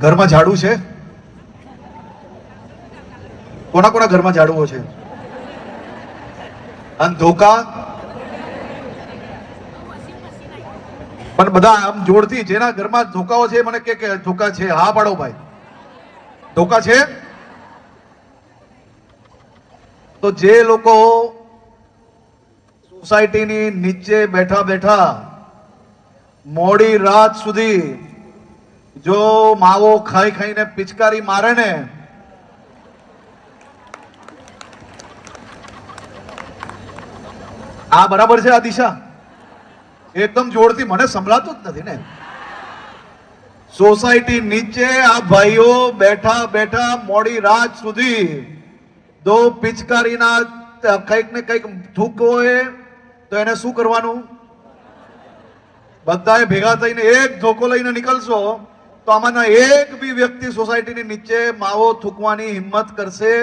ઘરમાં ઝાડુ છે? કોના કોના ઘરમાં ઝાડુઓ છે? અને ધોકા? પણ બધા આમ જોડથી જેના ઘરમાં ધોકાઓ છે મને કે ધોકા છે? હા પાડો ભાઈ. ધોકા છે? તો જે લોકો સોસાયટીની નીચે બેઠા બેઠા મોડી રાત સુધી જો માવો ખાઈ ખાઈને પિચકારી મારે ને, આ બરાબર છે? આ દિશા એકદમ જોરથી મને સંભળાતું જ નથી ને. સોસાયટી નીચે આ ભાઈઓ બેઠા બેઠા મોડી રાત સુધી દો પિચકારીના કંઈક ને કંઈક થૂક હોય તો એને શું કરવાનું? બધાએ ભેગા થઈને એક ધોકો લઈને નીકળશો તો આમાંના એક બી વ્યક્તિ સોસાયટીની નીચે માવો થૂકવાની હિંમત કરશે